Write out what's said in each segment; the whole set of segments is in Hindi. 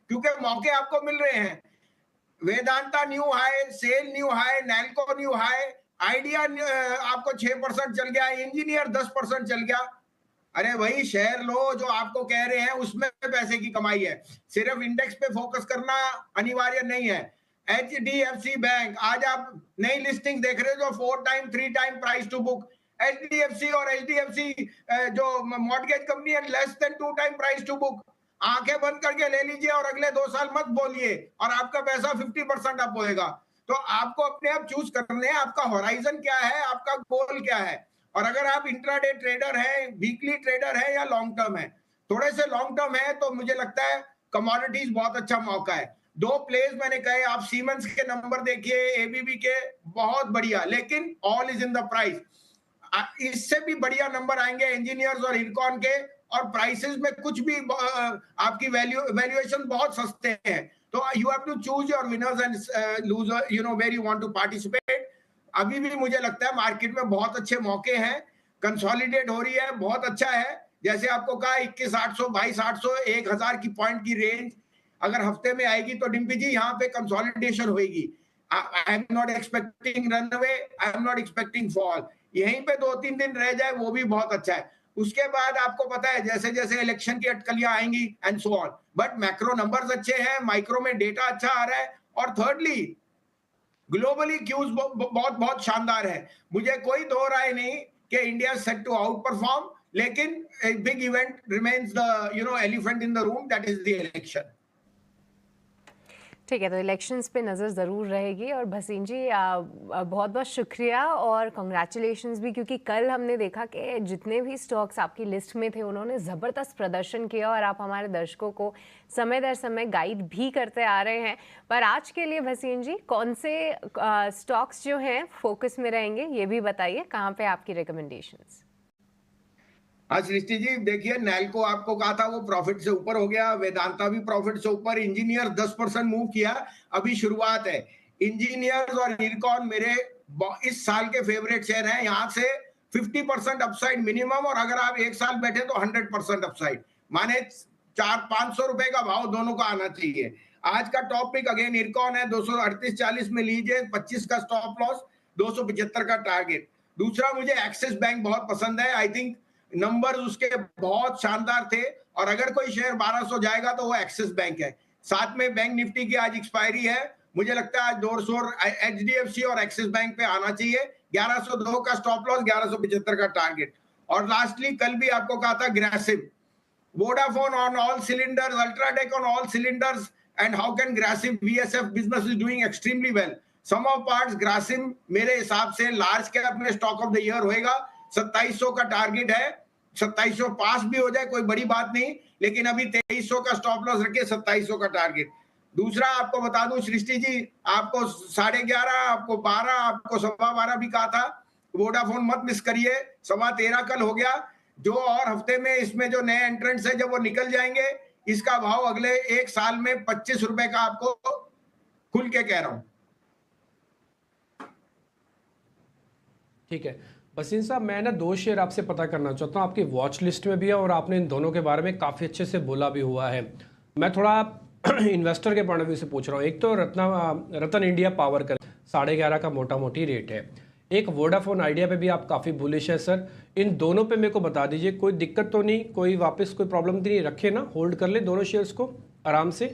क्योंकि मौके आपको मिल रहे हैं। Vedanta new high, SAIL new high, Nalco new high, Idea आपको 6% चल गया, इंजीनियर 10% चल गया। अरे वही शेयर लो जो आपको कह रहे हैं, उसमें पैसे की कमाई है। सिर्फ इंडेक्स पे फोकस करना अनिवार्य नहीं है। HDFC बैंक, आज आप नई लिस्टिंग देख रहे हो जो 4 time 3 time price to book. HDFC और HDFC जो मॉर्गेज कंपनी है, less than 2 time price to book. आंखें बंद करके ले लीजिए और अगले 2 साल मत बोलिए और आपका पैसा 50% अप होएगा। तो आपको अपने आप चूज करने हैं, आपका होराइजन क्या है, आपका गोल क्या है। और अगर आप इंट्राडे ट्रेडर हैं, वीकली ट्रेडर है या लॉन्ग टर्म है, थोड़े से लॉन्ग टर्म है, तो मुझे लगता है कमोडिटीज बहुत अच्छा मौका है। 2 प्लेस मैंने कहे, आप सीमेंस के नंबर देखिए, एबीबी के, बहुत बढ़िया, लेकिन all is in the price. इससे भी बढ़िया नंबर आएंगे इंजीनियर्स और इरकॉन के, और प्राइसेस में कुछ भी आपकी वैल्यूएशन बहुत सस्ते हैं। तो you have to choose your winners and loser, you know, where you want to participate. अभी भी मुझे लगता है मार्केट में बहुत अच्छे मौके हैं, कंसोलिडेट हो रही है, बहुत अच्छा है। जैसे आपको कहा 21,800, 22,800, 1,000 की पॉइंट की रेंज अगर हफ्ते में आएगी तो डिम्पी जी यहाँ पे कंसोलिडेशन होगी। I am not expecting runaway, I am not expecting fall. यहीं पे 2-3 दिन रह जाए वो भी बहुत अच्छा है। उसके बाद आपको पता है जैसे जैसे इलेक्शन की अटकलियां आएंगी and so on, but macro numbers अच्छे हैं, माइक्रो में डेटा अच्छा आ रहा है, और थर्डली ग्लोबली क्यूज बहुत बहुत शानदार है। मुझे कोई दो राय नहीं कि India set to outperform, लेकिन एक big event remains the elephant in the room, that is the election. ठीक है, तो इलेक्शंस पे नज़र ज़रूर रहेगी। और भसीन जी बहुत बहुत शुक्रिया और कॉन्ग्रेचुलेशंस भी, क्योंकि कल हमने देखा कि जितने भी स्टॉक्स आपकी लिस्ट में थे उन्होंने ज़बरदस्त प्रदर्शन किया और आप हमारे दर्शकों को समय दर समय गाइड भी करते आ रहे हैं। पर आज के लिए भसीन जी कौन से स्टॉक्स जो हैं फोकस में रहेंगे ये भी बताइए, कहाँ पे आपकी रिकमेंडेशंस? हाँ सृष्टि जी, देखिए नैल्को आपको कहा था वो प्रॉफिट से ऊपर हो गया, वेदांता भी प्रॉफिट से ऊपर, इंजीनियर 10% मूव किया, अभी शुरुआत है। इंजीनियर्स और इरकॉन मेरे इस साल के फेवरेट शेयर हैं। यहाँ से 50% अपसाइड मिनिमम, और अगर आप 1 साल बैठे तो 100% अपसाइड, माने 400-500 रुपए का भाव दोनों का आना चाहिए। आज का टॉप पिक अगेन इरकॉन है, 238.40 में लीजिए, 25 का स्टॉप लॉस, 275 का टारगेट। दूसरा मुझे एक्सिस बैंक बहुत पसंद है, आई थिंक नंबर्स उसके बहुत शानदार थे, और अगर कोई शेयर 1200 जाएगा तो वो एक्सिस बैंक है। साथ में बैंक निफ्टी की आज एक्सपायरी है, मुझे लगता है आज 200 एचडीएफसी और एक्सिस बैंक पे आना चाहिए। 1102 का स्टॉप लॉस, 1175 का टारगेट। और लास्टली कल भी आपको कहा था Grasim, Vodafone on all cylinders, UltraTech on all cylinders, and how can Grasim VSF business is doing extremely well. Sum of parts Grasim मेरे हिसाब से लार्ज कैप में स्टॉक ऑफ द ईयर होएगा। 2700 का टारगेट है, 2700 पास भी हो जाए कोई बड़ी बात नहीं, लेकिन अभी 2300 का स्टॉप लॉस रखिए, 2700 का टारगेट। दूसरा आपको बता दूं सृष्टि जी, आपको 11:30, आपको 12, आपको 12:15 भी कहा था, वोडाफोन मत मिस करिए, 13:15 कल हो गया। जो और हफ्ते में इसमें जो नए एंट्रेंट्स है जब वो निकल जाएंगे, इसका भाव अगले 1 साल में 25 रुपए का आपको खुल के कह रहा हूं। ठीक है भसीन साहब, मैं ना 2 शेयर आपसे पता करना चाहता हूँ, आपकी वॉच लिस्ट में भी है और आपने इन दोनों के बारे में काफ़ी अच्छे से बोला भी हुआ है। मैं थोड़ा इन्वेस्टर के पॉइंट ऑफ व्यू से पूछ रहा हूँ। एक तो रतन इंडिया पावर का 11.5 का मोटा मोटी रेट है, एक वोडाफोन आइडिया पे भी आप काफ़ी बुलिश है सर। इन दोनों पे मेरे को बता दीजिए, कोई दिक्कत तो नहीं, कोई वापस कोई प्रॉब्लम तो नहीं, रखे ना, होल्ड कर ले दोनों शेयर्स को आराम से।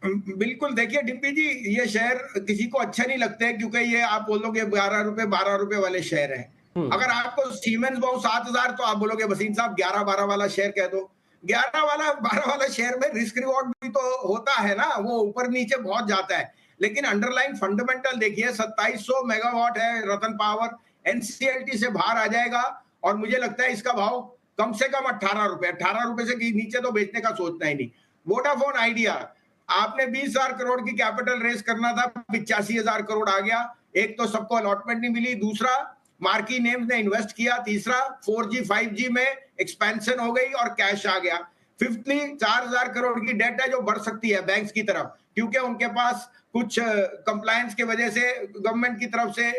बिल्कुल, देखिए डिम्पी जी, ये शेयर किसी को अच्छे नहीं लगते क्योंकि ये आप बोलोगे 12 रुपए वाले शेयर हैं। अगर आपको सीमेंस बहु 7,000, तो आप बोलोगे वसीम साहब 11-12 वाला शेयर कह दो। 12 वाला शेयर में रिस्क रिवॉर्ड भी तो होता है ना, वो ऊपर नीचे बहुत जाता है, लेकिन अंडरलाइन फंडामेंटल देखिए, 2700 मेगावाट है रतन पावर, एनसीएलटी से बाहर आ जाएगा, और मुझे लगता है इसका भाव कम से कम 18 रुपए से नीचे तो बेचने का सोचना ही नहीं। वोडाफोन आइडिया, आपने 20,000 करोड़ की कैपिटल रेस करना था, 85,000 करोड़ आ गया। एक तो सबको अलॉटमेंट नहीं मिली, दूसरा मार्की नेम्स ने इन्वेस्ट किया, तीसरा 4G 5G में एक्सपेंशन हो गई और कैश आ गया। फिफ्थली 4,000 करोड़ की डेट है जो बढ़ सकती है बैंक्स की तरफ, क्योंकि उनके पास कुछ कंप्लायंस की वजह से गवर्नमेंट की तरफ से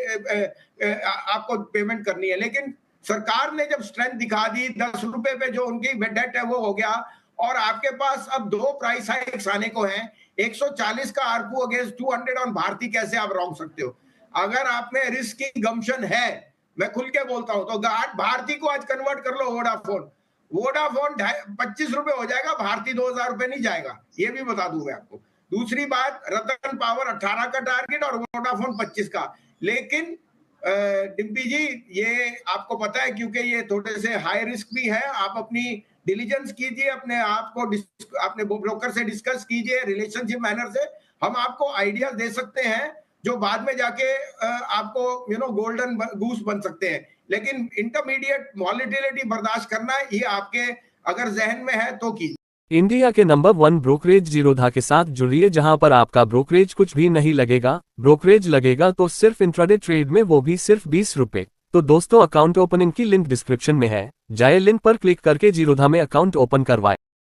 आपको पेमेंट करनी है। लेकिन सरकार ने जब स्ट्रेंथ दिखा दी, 10 रुपए पे जो उनकी डेट है वो हो गया, और आपके पास अब 2 प्राइस हाइक्स आने को हैं। 140 का आरपू अगेंस्ट 200 ऑन भारती, कैसे आप रोक सकते हो? अगर आप में रिस्क की गम्पशन है, मैं खुल के बोलता हूं, तो भारती को आज कन्वर्ट कर लो वोडाफोन। वोडाफोन 25 रुपए हो जाएगा, भारती 2000 रुपए नहीं जाएगा, ये भी बता दूं मैं आपको। दूसरी बात, रतन पावर 18 का टारगेट और वोडाफोन 25 का। लेकिन डिम्पी जी, ये आपको पता है, क्योंकि ये थोड़े से हाई रिस्क भी है। आप अपनी डिलीजेंस कीजिए, अपने आप को अपने ब्रोकर से डिस्कस कीजिए, रिलेशनशिप मैनर से। हम आपको आइडियाज दे सकते हैं जो बाद में जाके आपको गोल्डन गूस बन सकते हैं। लेकिन इंटरमीडिएट वॉलेटिलिटी बर्दाश्त करना, ये आपके अगर जहन में है तो कीजिए। इंडिया के नंबर 1 ब्रोकरेज जीरोधा के साथ जुड़िए, जहां पर आपका ब्रोकरेज कुछ भी नहीं लगेगा। ब्रोकरेज लगेगा तो सिर्फ इंट्राडे ट्रेड में, वो भी सिर्फ 20 रुपए। तो दोस्तों, अकाउंट ओपनिंग की लिंक डिस्क्रिप्शन में है, जाए लिंक पर क्लिक करके जीरोधा में अकाउंट ओपन करवाएं।